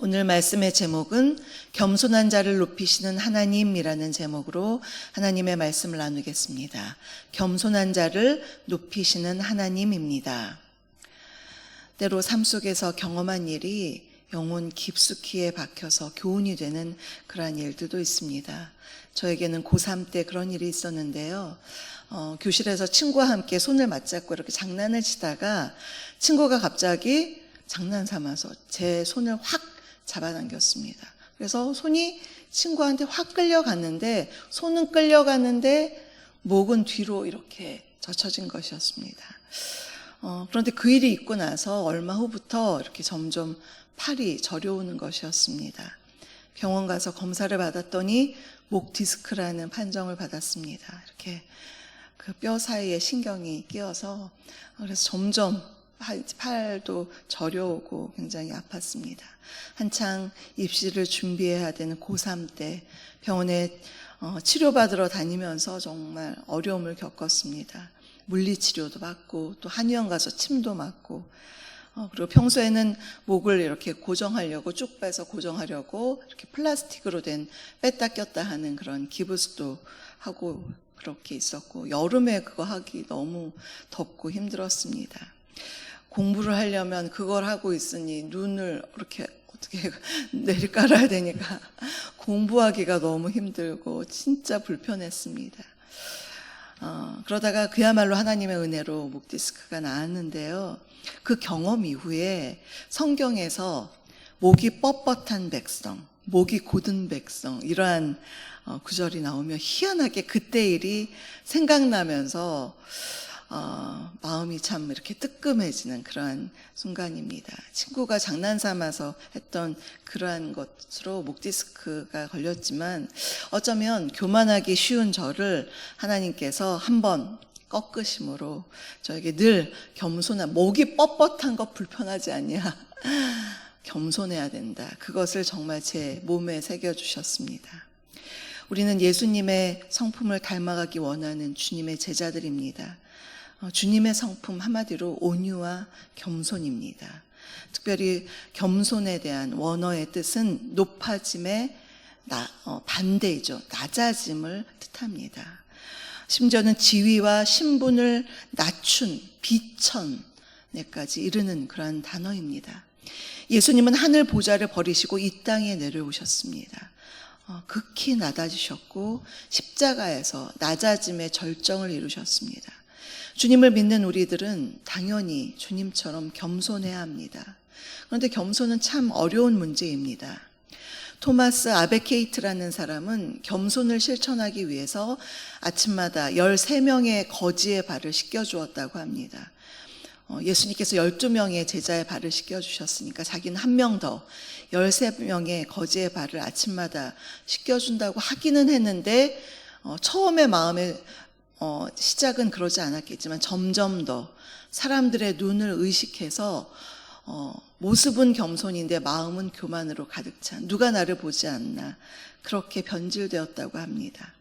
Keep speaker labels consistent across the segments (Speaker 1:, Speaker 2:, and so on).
Speaker 1: 오늘 말씀의 제목은 겸손한 자를 높이시는 하나님이라는 제목으로 하나님의 말씀을 나누겠습니다. 겸손한 자를 높이시는 하나님입니다. 때로 삶 속에서 경험한 일이 영혼 깊숙이에 박혀서 교훈이 되는 그러한 일들도 있습니다. 저에게는 고3 때 그런 일이 있었는데요. 교실에서 친구와 함께 손을 맞잡고 이렇게 장난을 치다가 친구가 갑자기 장난 삼아서 제 손을 확 잡아당겼습니다. 그래서 손이 친구한테 확 끌려갔는데 손은 끌려가는데 목은 뒤로 이렇게 젖혀진 것이었습니다. 그런데 그 일이 있고 나서 얼마 후부터 이렇게 점점 팔이 저려오는 것이었습니다. 병원 가서 검사를 받았더니 목 디스크라는 판정을 받았습니다. 이렇게 그 뼈 사이에 신경이 끼어서 그래서 점점 팔도 저려오고 굉장히 아팠습니다. 한창 입시를 준비해야 되는 고3 때 병원에 치료받으러 다니면서 정말 어려움을 겪었습니다. 물리치료도 받고 또 한의원 가서 침도 맞고 그리고 평소에는 목을 이렇게 고정하려고 쭉 빼서 고정하려고 이렇게 플라스틱으로 된 뺐다 꼈다 하는 그런 기부스도 하고 그렇게 있었고 여름에 그거 하기 너무 덥고 힘들었습니다. 공부를 하려면 그걸 하고 있으니 눈을 이렇게 어떻게 내리깔아야 되니까 공부하기가 너무 힘들고 진짜 불편했습니다. 그러다가 그야말로 하나님의 은혜로 목 디스크가 나았는데요. 그 경험 이후에 성경에서 목이 뻣뻣한 백성, 목이 곧은 백성 이러한 구절이 나오면 희한하게 그때 일이 생각나면서 마음이 참 이렇게 뜨끔해지는 그러한 순간입니다. 친구가 장난삼아서 했던 그러한 것으로 목 디스크가 걸렸지만 어쩌면 교만하기 쉬운 저를 하나님께서 한번 꺾으심으로 저에게 늘 겸손한, 목이 뻣뻣한 것 불편하지 않냐, 겸손해야 된다, 그것을 정말 제 몸에 새겨주셨습니다. 우리는 예수님의 성품을 닮아가기 원하는 주님의 제자들입니다. 주님의 성품 한마디로 온유와 겸손입니다. 특별히 겸손에 대한 원어의 뜻은 높아짐의 반대이죠. 낮아짐을 뜻합니다. 심지어는 지위와 신분을 낮춘 비천에까지 이르는 그러한 단어입니다. 예수님은 하늘 보좌를 버리시고 이 땅에 내려오셨습니다. 극히 낮아지셨고 십자가에서 낮아짐의 절정을 이루셨습니다. 주님을 믿는 우리들은 당연히 주님처럼 겸손해야 합니다. 그런데 겸손은 참 어려운 문제입니다. 토마스 아베케이트라는 사람은 겸손을 실천하기 위해서 아침마다 13명의 거지의 발을 씻겨주었다고 합니다. 예수님께서 12명의 제자의 발을 씻겨주셨으니까 자기는 한 명 더 13명의 거지의 발을 아침마다 씻겨준다고 하기는 했는데 처음에 마음에 시작은 그러지 않았겠지만 점점 더 사람들의 눈을 의식해서 모습은 겸손인데 마음은 교만으로 가득 찬, 누가 나를 보지 않나, 그렇게 변질되었다고 합니다.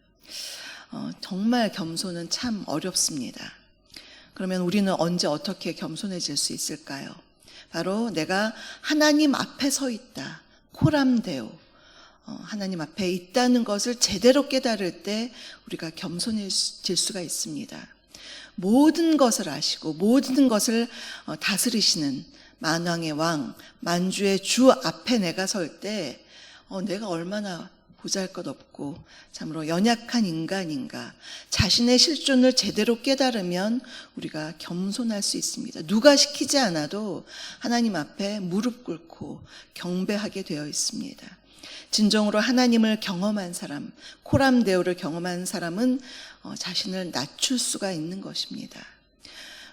Speaker 1: 정말 겸손은 참 어렵습니다. 그러면 우리는 언제 어떻게 겸손해질 수 있을까요? 바로 내가 하나님 앞에 서 있다, 코람데오, 하나님 앞에 있다는 것을 제대로 깨달을 때 우리가 겸손해질 수가 있습니다. 모든 것을 아시고 모든 것을 다스리시는 만왕의 왕, 만주의 주 앞에 내가 설 때 내가 얼마나 보잘것없고 참으로 연약한 인간인가, 자신의 실존을 제대로 깨달으면 우리가 겸손할 수 있습니다. 누가 시키지 않아도 하나님 앞에 무릎 꿇고 경배하게 되어 있습니다. 진정으로 하나님을 경험한 사람, 코람데오를 경험한 사람은 자신을 낮출 수가 있는 것입니다.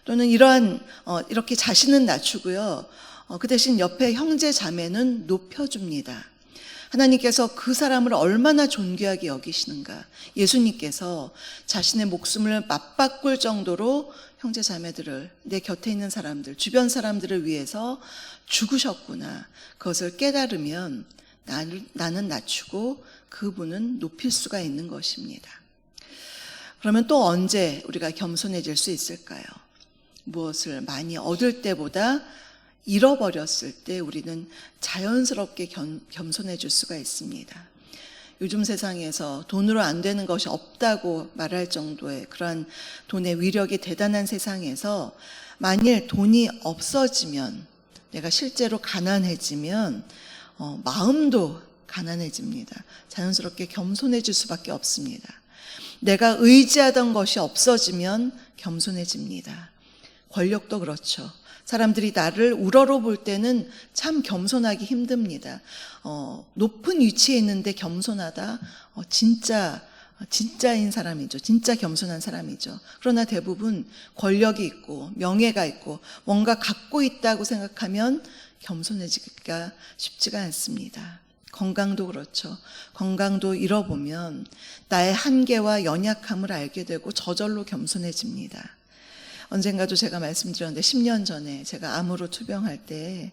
Speaker 1: 또는 이렇게 자신은 낮추고요, 그 대신 옆에 형제 자매는 높여줍니다. 하나님께서 그 사람을 얼마나 존귀하게 여기시는가. 예수님께서 자신의 목숨을 맞바꿀 정도로 형제 자매들을, 내 곁에 있는 사람들, 주변 사람들을 위해서 죽으셨구나. 그것을 깨달으면 나는 낮추고 그분은 높일 수가 있는 것입니다. 그러면 또 언제 우리가 겸손해질 수 있을까요? 무엇을 많이 얻을 때보다 잃어버렸을 때 우리는 자연스럽게 겸손해질 수가 있습니다. 요즘 세상에서 돈으로 안 되는 것이 없다고 말할 정도의 그러한 돈의 위력이 대단한 세상에서 만일 돈이 없어지면, 내가 실제로 가난해지면 마음도 가난해집니다. 자연스럽게 겸손해질 수밖에 없습니다. 내가 의지하던 것이 없어지면 겸손해집니다. 권력도 그렇죠. 사람들이 나를 우러러 볼 때는 참 겸손하기 힘듭니다. 높은 위치에 있는데 겸손하다? 진짜인 사람이죠. 진짜 겸손한 사람이죠. 그러나 대부분 권력이 있고 명예가 있고 뭔가 갖고 있다고 생각하면 겸손해지기가 쉽지가 않습니다. 건강도 그렇죠. 건강도 잃어보면 나의 한계와 연약함을 알게 되고 저절로 겸손해집니다. 언젠가도 제가 말씀드렸는데 10년 전에 제가 암으로 투병할 때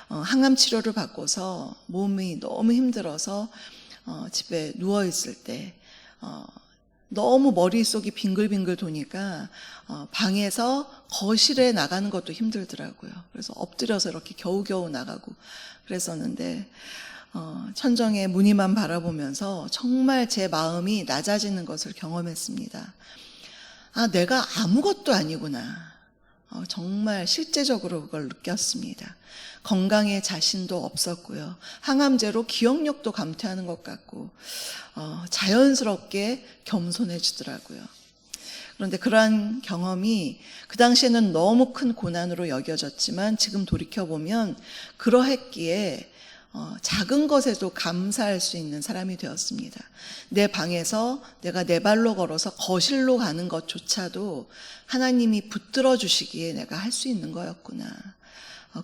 Speaker 1: 항암 치료를 받고서 몸이 너무 힘들어서 집에 누워있을 때 너무 머릿속이 빙글빙글 도니까 방에서 거실에 나가는 것도 힘들더라고요. 그래서 엎드려서 이렇게 겨우겨우 나가고 그랬었는데 천정의 무늬만 바라보면서 정말 제 마음이 낮아지는 것을 경험했습니다. 내가 아무것도 아니구나. 정말 실제적으로 그걸 느꼈습니다. 건강에 자신도 없었고요. 항암제로 기억력도 감퇴하는 것 같고 자연스럽게 겸손해지더라고요. 그런데 그러한 경험이 그 당시에는 너무 큰 고난으로 여겨졌지만 지금 돌이켜보면 그러했기에 작은 것에도 감사할 수 있는 사람이 되었습니다. 내 방에서 내가 내 발로 걸어서 거실로 가는 것조차도 하나님이 붙들어 주시기에 내가 할 수 있는 거였구나.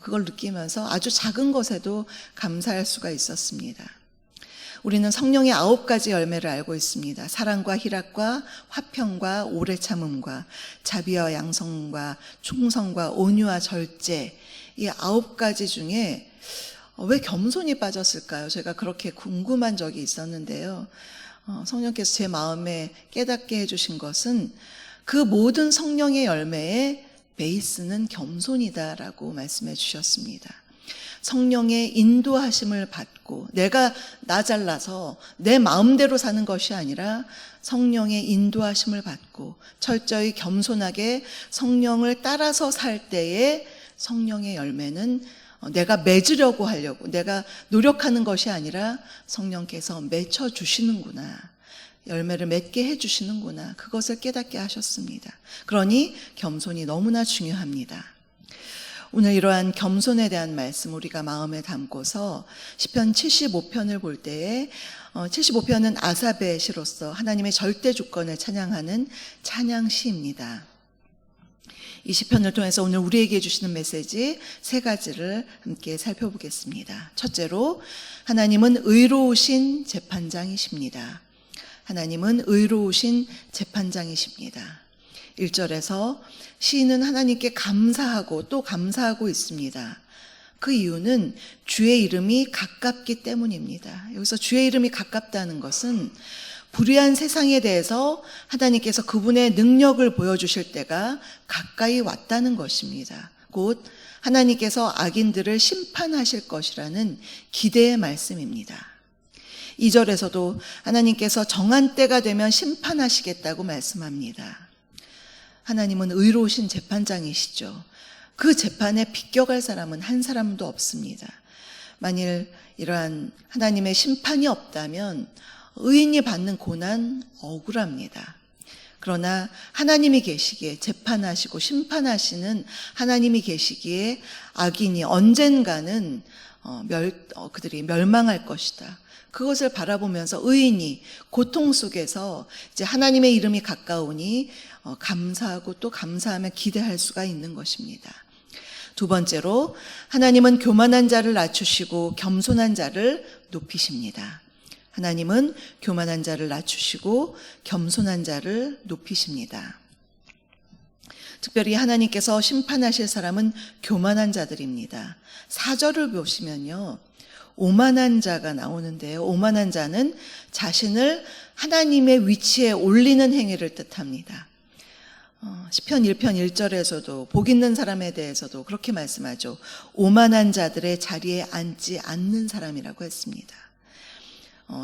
Speaker 1: 그걸 느끼면서 아주 작은 것에도 감사할 수가 있었습니다. 우리는 성령의 9가지 열매를 알고 있습니다. 사랑과 희락과 화평과 오래 참음과 자비와 양성과 충성과 온유와 절제, 이 9가지 중에 왜 겸손이 빠졌을까요? 제가 그렇게 궁금한 적이 있었는데요. 성령께서 제 마음에 깨닫게 해주신 것은 그 모든 성령의 열매의 베이스는 겸손이다라고 말씀해 주셨습니다. 성령의 인도하심을 받고 내가 나 잘라서 내 마음대로 사는 것이 아니라 성령의 인도하심을 받고 철저히 겸손하게 성령을 따라서 살 때에 성령의 열매는 내가 맺으려고 하려고 내가 노력하는 것이 아니라 성령께서 맺혀주시는구나. 열매를 맺게 해주시는구나. 그것을 깨닫게 하셨습니다. 그러니 겸손이 너무나 중요합니다. 오늘 이러한 겸손에 대한 말씀 우리가 마음에 담고서 시편 75편을 볼 때에 75편은 아삽의 시로서 하나님의 절대 주권을 찬양하는 찬양시입니다. 이 시편을 통해서 오늘 우리에게 주시는 메시지 3가지를 함께 살펴보겠습니다. 첫째로 하나님은 의로우신 재판장이십니다. 하나님은 의로우신 재판장이십니다. 1절에서 시인은 하나님께 감사하고 또 감사하고 있습니다. 그 이유는 주의 이름이 가깝기 때문입니다. 여기서 주의 이름이 가깝다는 것은 불의한 세상에 대해서 하나님께서 그분의 능력을 보여주실 때가 가까이 왔다는 것입니다. 곧 하나님께서 악인들을 심판하실 것이라는 기대의 말씀입니다. 2절에서도 하나님께서 정한 때가 되면 심판하시겠다고 말씀합니다. 하나님은 의로우신 재판장이시죠. 그 재판에 비껴갈 사람은 한 사람도 없습니다. 만일 이러한 하나님의 심판이 없다면 의인이 받는 고난 억울합니다. 그러나 하나님이 계시기에 재판하시고 심판하시는 하나님이 계시기에 악인이 언젠가는 그들이 멸망할 것이다. 그것을 바라보면서 의인이 고통 속에서 이제 하나님의 이름이 가까우니 감사하고 또 감사하며 기대할 수가 있는 것입니다. 2번째로 하나님은 교만한 자를 낮추시고 겸손한 자를 높이십니다. 하나님은 교만한 자를 낮추시고 겸손한 자를 높이십니다. 특별히 하나님께서 심판하실 사람은 교만한 자들입니다. 4절을 보시면요, 오만한 자가 나오는데요. 오만한 자는 자신을 하나님의 위치에 올리는 행위를 뜻합니다. 시편 1편 1절에서도 복 있는 사람에 대해서도 그렇게 말씀하죠. 오만한 자들의 자리에 앉지 않는 사람이라고 했습니다.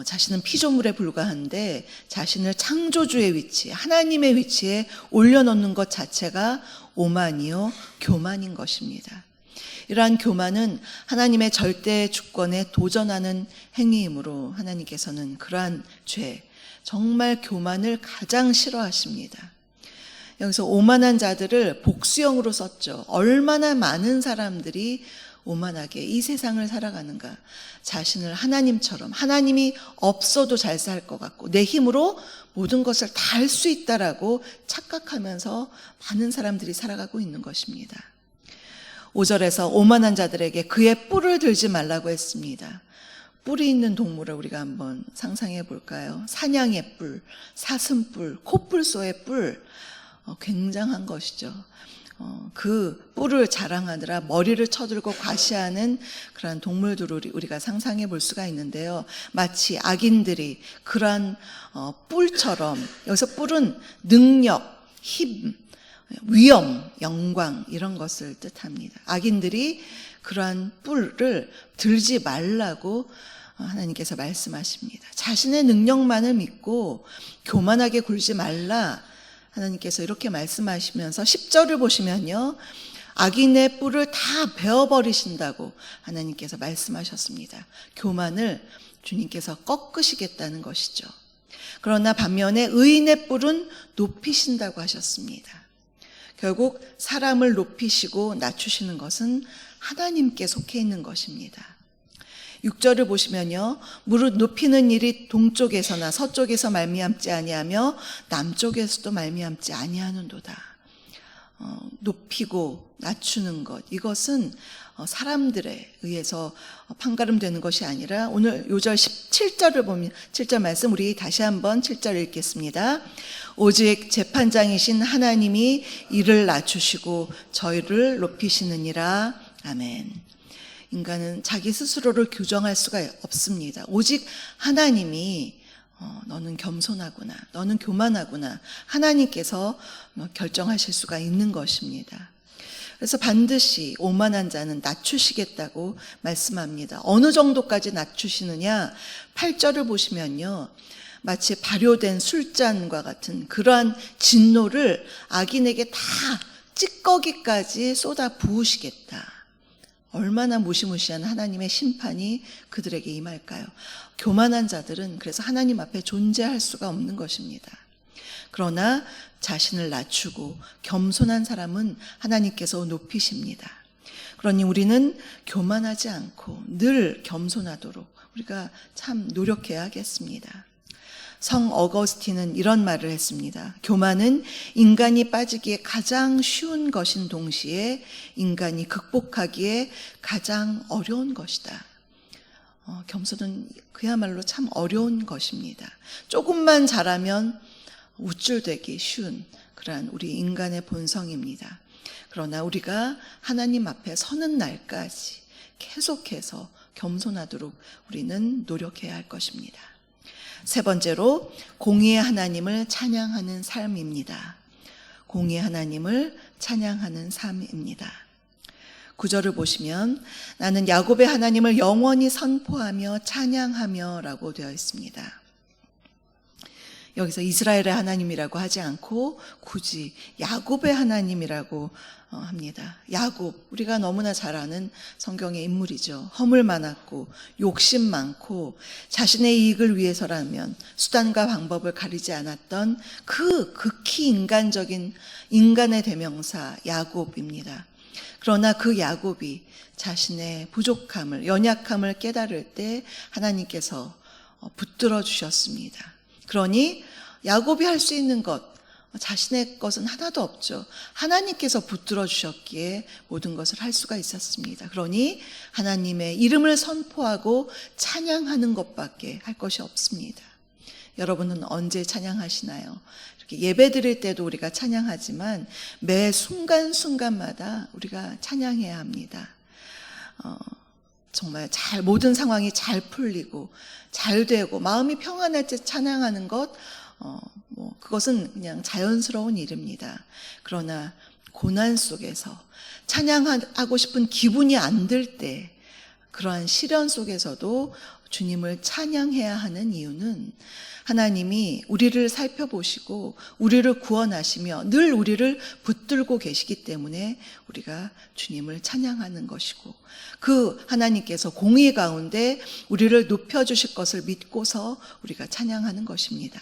Speaker 1: 자신은 피조물에 불과한데 자신을 창조주의 위치, 하나님의 위치에 올려놓는 것 자체가 오만이요 교만인 것입니다. 이러한 교만은 하나님의 절대 주권에 도전하는 행위이므로 하나님께서는 그러한 죄, 정말 교만을 가장 싫어하십니다. 여기서 오만한 자들을 복수형으로 썼죠. 얼마나 많은 사람들이 오만하게 이 세상을 살아가는가. 자신을 하나님처럼, 하나님이 없어도 잘 살 것 같고 내 힘으로 모든 것을 다 할 수 있다라고 착각하면서 많은 사람들이 살아가고 있는 것입니다. 5절에서 오만한 자들에게 그의 뿔을 들지 말라고 했습니다. 뿔이 있는 동물을 우리가 한번 상상해 볼까요? 사냥의 뿔, 사슴뿔, 코뿔소의 뿔, 굉장한 것이죠. 그 뿔을 자랑하느라 머리를 쳐들고 과시하는 그런 동물들을 우리가 상상해 볼 수가 있는데요. 마치 악인들이 그러한 뿔처럼, 여기서 뿔은 능력, 힘, 위엄, 영광 이런 것을 뜻합니다. 악인들이 그러한 뿔을 들지 말라고 하나님께서 말씀하십니다. 자신의 능력만을 믿고 교만하게 굴지 말라 하나님께서 이렇게 말씀하시면서 10절을 보시면요. 악인의 뿔을 다 베어버리신다고 하나님께서 말씀하셨습니다. 교만을 주님께서 꺾으시겠다는 것이죠. 그러나 반면에 의인의 뿔은 높이신다고 하셨습니다. 결국 사람을 높이시고 낮추시는 것은 하나님께 속해 있는 것입니다. 6절을 보시면요. 무릇 높이는 일이 동쪽에서나 서쪽에서 말미암지 아니하며 남쪽에서도 말미암지 아니하는도다. 높이고 낮추는 것, 이것은 사람들에 의해서 판가름되는 것이 아니라 오늘 요절 17절을 보면 7절 말씀 우리 다시 한번 7절 읽겠습니다. 오직 재판장이신 하나님이 이를 낮추시고 저희를 높이시느니라. 아멘. 인간은 자기 스스로를 규정할 수가 없습니다. 오직 하나님이 너는 겸손하구나, 너는 교만하구나, 하나님께서 결정하실 수가 있는 것입니다. 그래서 반드시 오만한 자는 낮추시겠다고 말씀합니다. 어느 정도까지 낮추시느냐? 8절을 보시면요. 마치 발효된 술잔과 같은 그러한 진노를 악인에게 다 찌꺼기까지 쏟아 부으시겠다. 얼마나 무시무시한 하나님의 심판이 그들에게 임할까요? 교만한 자들은 그래서 하나님 앞에 존재할 수가 없는 것입니다. 그러나 자신을 낮추고 겸손한 사람은 하나님께서 높이십니다. 그러니 우리는 교만하지 않고 늘 겸손하도록 우리가 참 노력해야 하겠습니다. 성 어거스틴은 이런 말을 했습니다. 교만은 인간이 빠지기에 가장 쉬운 것인 동시에 인간이 극복하기에 가장 어려운 것이다. 겸손은 그야말로 참 어려운 것입니다. 조금만 잘하면 우쭐대기 쉬운 그러한 우리 인간의 본성입니다. 그러나 우리가 하나님 앞에 서는 날까지 계속해서 겸손하도록 우리는 노력해야 할 것입니다. 세 번째로 공의의 하나님을 찬양하는 삶입니다. 공의의 하나님을 찬양하는 삶입니다. 9절을 보시면 나는 야곱의 하나님을 영원히 선포하며 찬양하며 라고 되어 있습니다. 여기서 이스라엘의 하나님이라고 하지 않고 굳이 야곱의 하나님이라고 합니다. 야곱, 우리가 너무나 잘 아는 성경의 인물이죠. 허물 많았고 욕심 많고 자신의 이익을 위해서라면 수단과 방법을 가리지 않았던 그 극히 인간적인 인간의 대명사 야곱입니다. 그러나 그 야곱이 자신의 부족함을, 연약함을 깨달을 때 하나님께서 붙들어 주셨습니다. 그러니 야곱이 할 수 있는 것, 자신의 것은 하나도 없죠. 하나님께서 붙들어 주셨기에 모든 것을 할 수가 있었습니다. 그러니 하나님의 이름을 선포하고 찬양하는 것밖에 할 것이 없습니다. 여러분은 언제 찬양하시나요? 이렇게 예배 드릴 때도 우리가 찬양하지만 매 순간순간마다 우리가 찬양해야 합니다. 정말 모든 상황이 잘 풀리고 잘 되고 마음이 평안할 때 찬양하는 것 그것은 그냥 자연스러운 일입니다. 그러나 고난 속에서 찬양하고 싶은 기분이 안 들 때, 그러한 시련 속에서도 주님을 찬양해야 하는 이유는 하나님이 우리를 살펴보시고 우리를 구원하시며 늘 우리를 붙들고 계시기 때문에 우리가 주님을 찬양하는 것이고, 그 하나님께서 공의 가운데 우리를 높여주실 것을 믿고서 우리가 찬양하는 것입니다.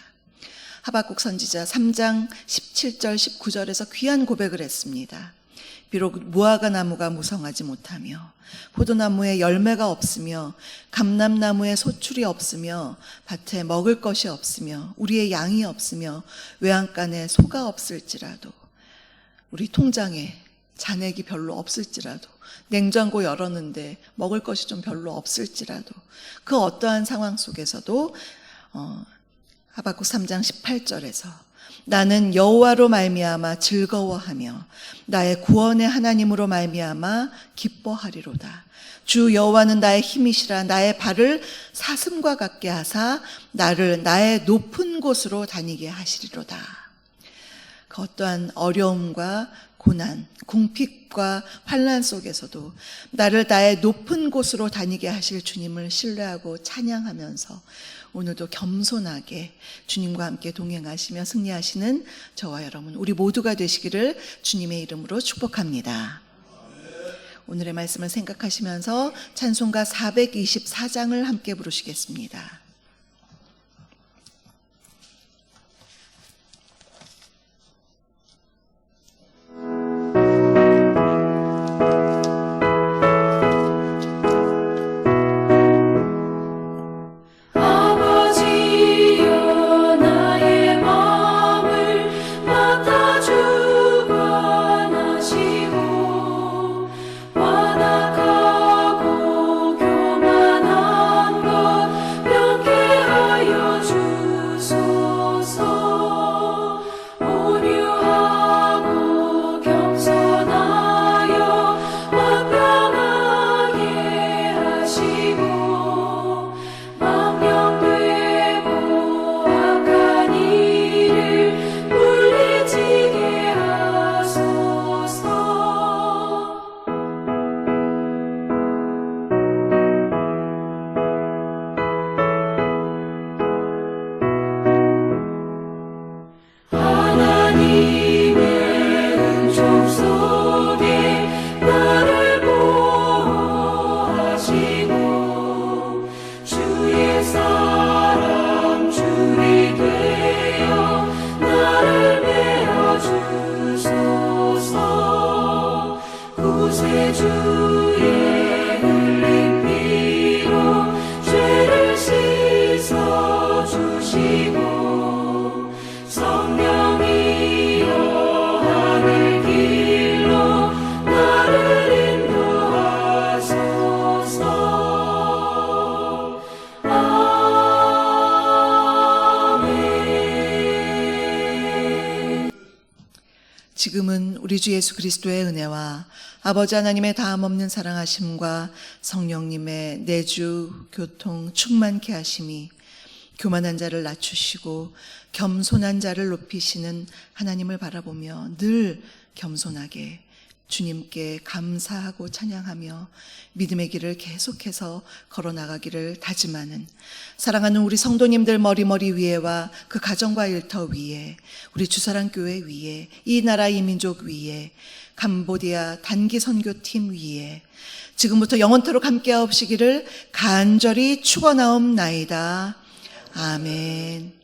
Speaker 1: 하박국 선지자 3장 17절 19절에서 귀한 고백을 했습니다. 비록 무화과 나무가 무성하지 못하며 포도나무에 열매가 없으며 감람나무에 소출이 없으며 밭에 먹을 것이 없으며 우리의 양이 없으며 외양간에 소가 없을지라도, 우리 통장에 잔액이 별로 없을지라도, 냉장고 열었는데 먹을 것이 좀 별로 없을지라도, 그 어떠한 상황 속에서도 하박국 3장 18절에서 나는 여호와로 말미암아 즐거워하며 나의 구원의 하나님으로 말미암아 기뻐하리로다. 주 여호와는 나의 힘이시라. 나의 발을 사슴과 같게 하사 나를 나의 높은 곳으로 다니게 하시리로다. 그 어떠한 어려움과 고난, 궁핍과 환난 속에서도 나를 나의 높은 곳으로 다니게 하실 주님을 신뢰하고 찬양하면서 오늘도 겸손하게 주님과 함께 동행하시며 승리하시는 저와 여러분, 우리 모두가 되시기를 주님의 이름으로 축복합니다. 오늘의 말씀을 생각하시면서 찬송가 424장을 함께 부르시겠습니다. 지금은 우리 주 예수 그리스도의 은혜와 아버지 하나님의 다함없는 사랑하심과 성령님의 내주, 교통, 충만케 하심이 교만한 자를 낮추시고 겸손한 자를 높이시는 하나님을 바라보며 늘 겸손하게 주님께 감사하고 찬양하며 믿음의 길을 계속해서 걸어나가기를 다짐하는 사랑하는 우리 성도님들 머리머리 위에와 그 가정과 일터 위에, 우리 주사랑교회 위에, 이 나라 이 민족 위에, 캄보디아 단기 선교팀 위에 지금부터 영원토록 함께하옵시기를 간절히 축원하옵나이다. 아멘.